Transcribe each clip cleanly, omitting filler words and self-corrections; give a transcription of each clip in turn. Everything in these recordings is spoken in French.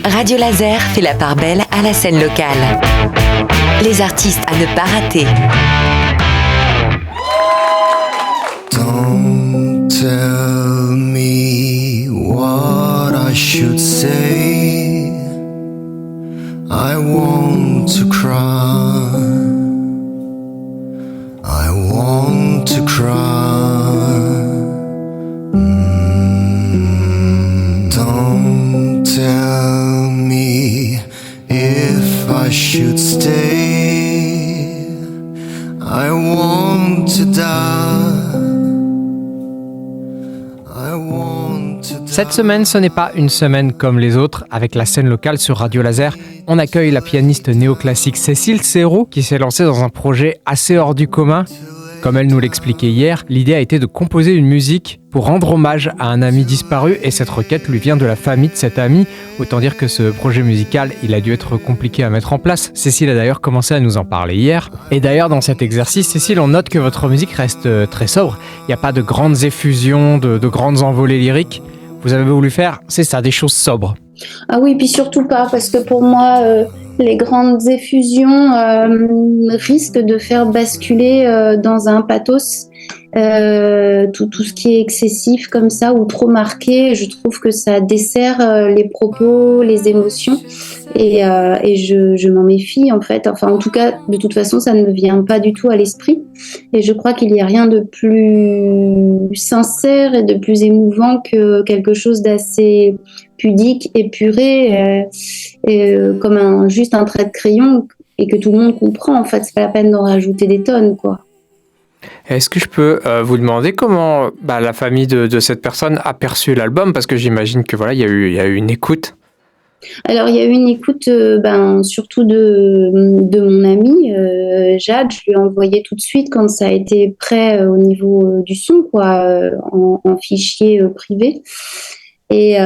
Radio Laser fait la part belle à la scène locale. Les artistes à ne pas rater. Don't tell me what I should say. I want to cry. I want to cry. Don't tell me if I should stay. I want to die. I want to die. Cette semaine, ce n'est pas une semaine comme les autres. Avec la scène locale sur Radio Laser, on accueille la pianiste néoclassique Cécile Serrault qui s'est lancée dans un projet assez hors du commun. Comme elle nous l'expliquait hier, l'idée a été de composer une musique pour rendre hommage à un ami disparu et cette requête lui vient de la famille de cet ami. Autant dire que ce projet musical, il a dû être compliqué à mettre en place. Cécile a d'ailleurs commencé à nous en parler hier. Et d'ailleurs, dans cet exercice, Cécile, on note que votre musique reste très sobre. Il n'y a pas de grandes effusions, de grandes envolées lyriques. Vous avez voulu faire, c'est ça, des choses sobres. Ah oui, puis surtout pas, parce que pour moi, les grandes effusions risquent de faire basculer dans un pathos. Tout ce qui est excessif comme ça ou trop marqué, je trouve que ça dessert les propos, les émotions et je m'en méfie en fait. Enfin, en tout cas, de toute façon, ça ne me vient pas du tout à l'esprit et je crois qu'il n'y a rien de plus sincère et de plus émouvant que quelque chose d'assez pudique, épuré, comme juste un trait de crayon et que tout le monde comprend. En fait, c'est pas la peine d'en rajouter des tonnes, quoi. Est-ce que je peux vous demander comment la famille de cette personne a perçu l'album ? Parce que j'imagine que voilà, il y a eu une écoute. Alors, il y a eu une écoute surtout de mon ami Jade. Je lui ai envoyé tout de suite quand ça a été prêt au niveau du son, quoi, en fichier privé. Et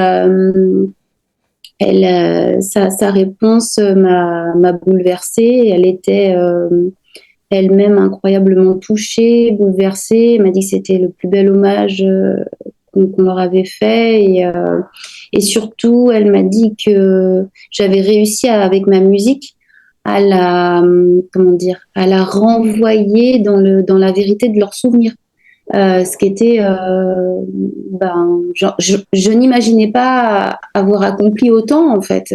sa réponse m'a bouleversée. Elle était elle-même incroyablement touchée, bouleversée. Elle m'a dit que c'était le plus bel hommage qu'on leur avait fait. Et surtout, elle m'a dit que j'avais réussi avec ma musique à la renvoyer dans la vérité de leurs souvenirs. Ce qui était, je n'imaginais pas avoir accompli autant en fait.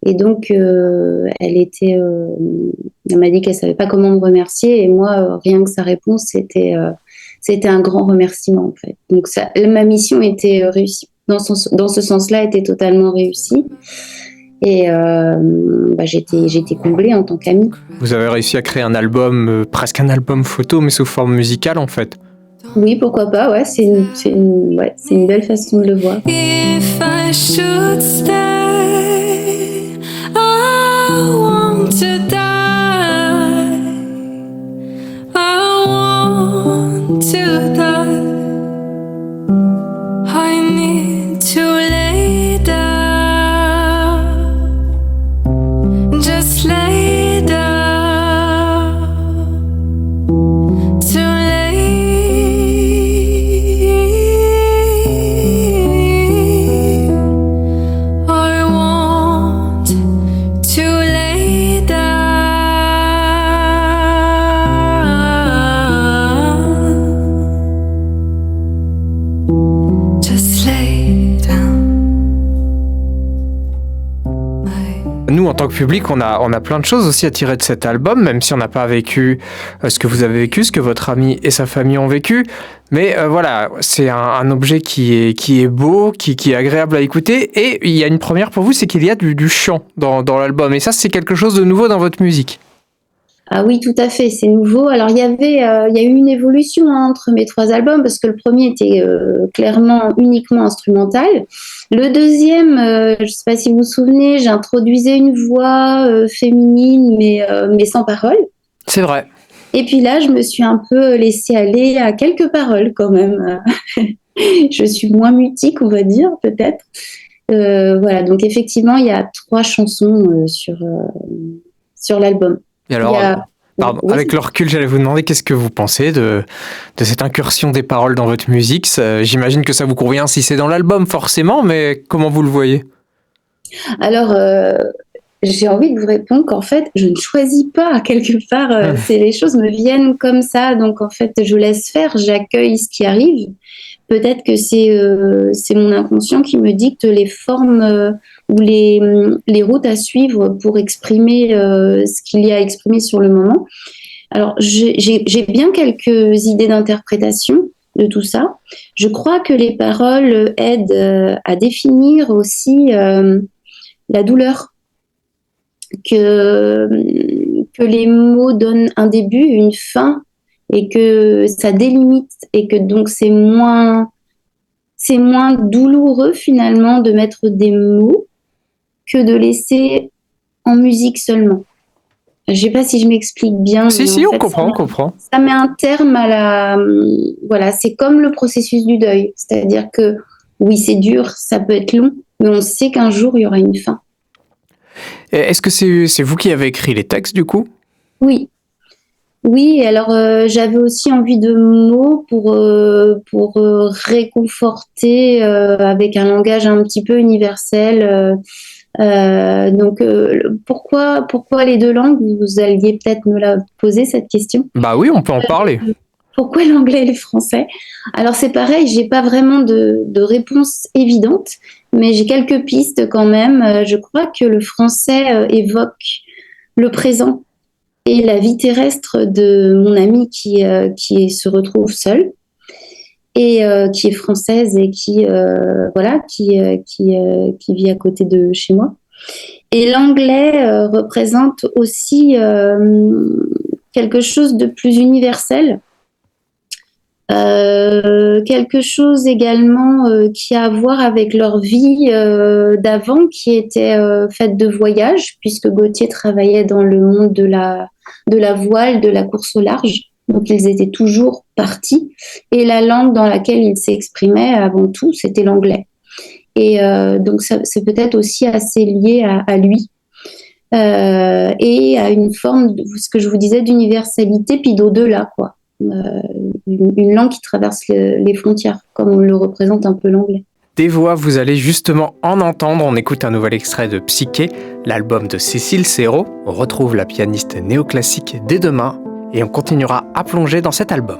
Et donc, elle m'a dit qu'elle savait pas comment me remercier et moi, rien que sa réponse, c'était un grand remerciement en fait. Donc ma mission était réussie. Dans ce sens-là, était totalement réussie. Et j'étais comblée en tant qu'amie. Vous avez réussi à créer un album, presque un album photo, mais sous forme musicale en fait. Oui, pourquoi pas, ouais, c'est une belle façon de le voir. If I should stay, I want to die. I want to die. I need to lay down. Just lay down. Nous, en tant que public, on a plein de choses aussi à tirer de cet album, même si on n'a pas vécu ce que vous avez vécu, ce que votre ami et sa famille ont vécu. Mais voilà, c'est un objet qui est beau, qui est agréable à écouter. Et il y a une première pour vous, c'est qu'il y a du chant dans l'album. Et ça, c'est quelque chose de nouveau dans votre musique. Ah oui, tout à fait, c'est nouveau. Alors, il y a eu une évolution entre mes 3 albums, parce que le premier était clairement uniquement instrumental. Le deuxième, je ne sais pas si vous vous souvenez, j'introduisais une voix féminine, mais sans parole. C'est vrai. Et puis là, je me suis un peu laissée aller à quelques paroles quand même. Je suis moins mutique, on va dire, peut-être. Voilà, donc effectivement, il y a 3 chansons sur l'album. Et alors, Pardon, Oui, avec le recul, j'allais vous demander qu'est-ce que vous pensez de cette incursion des paroles dans votre musique. J'imagine que ça vous convient si c'est dans l'album, forcément, mais comment vous le voyez? alors, j'ai envie de vous répondre qu'en fait, je ne choisis pas quelque part. Les choses me viennent comme ça, donc en fait, je laisse faire, j'accueille ce qui arrive. Peut-être que c'est mon inconscient qui me dicte les formes ou les routes à suivre pour exprimer ce qu'il y a à exprimer sur le moment. Alors, j'ai bien quelques idées d'interprétation de tout ça. Je crois que les paroles aident à définir aussi la douleur, que les mots donnent un début, une fin, et que ça délimite, et que donc c'est moins douloureux finalement de mettre des mots que de laisser en musique seulement. Je ne sais pas si je m'explique bien. Si, on comprend. Ça met un terme à la... Voilà, c'est comme le processus du deuil. C'est-à-dire que oui, c'est dur, ça peut être long, mais on sait qu'un jour, il y aura une fin. Est-ce que c'est vous qui avez écrit les textes, du coup? Oui. Oui, alors j'avais aussi envie de mots pour réconforter avec un langage un petit peu universel. Donc, pourquoi les deux langues? Vous alliez peut-être me la poser, cette question. Bah oui, on peut en parler. Pourquoi l'anglais et le français? Alors, c'est pareil, j'ai pas vraiment de réponse évidente, mais j'ai quelques pistes quand même. Je crois que le français évoque le présent et la vie terrestre de mon amie qui se retrouve seule et qui est française et qui vit à côté de chez moi. Et l'anglais représente aussi quelque chose de plus universel, quelque chose également qui a à voir avec leur vie d'avant, qui était faite de voyages, puisque Gautier travaillait dans le monde de la voile, de la course au large. Donc, ils étaient toujours partis. Et la langue dans laquelle ils s'exprimaient, avant tout, c'était l'anglais. Et donc, c'est peut-être aussi assez lié à lui. Et à une forme, ce que je vous disais, d'universalité, puis d'au-delà, quoi. Une langue qui traverse les frontières, comme on le représente un peu l'anglais. Des voix, vous allez justement en entendre. On écoute un nouvel extrait de Psyché, l'album de Cécile Serrault. On retrouve la pianiste néoclassique dès demain et on continuera à plonger dans cet album.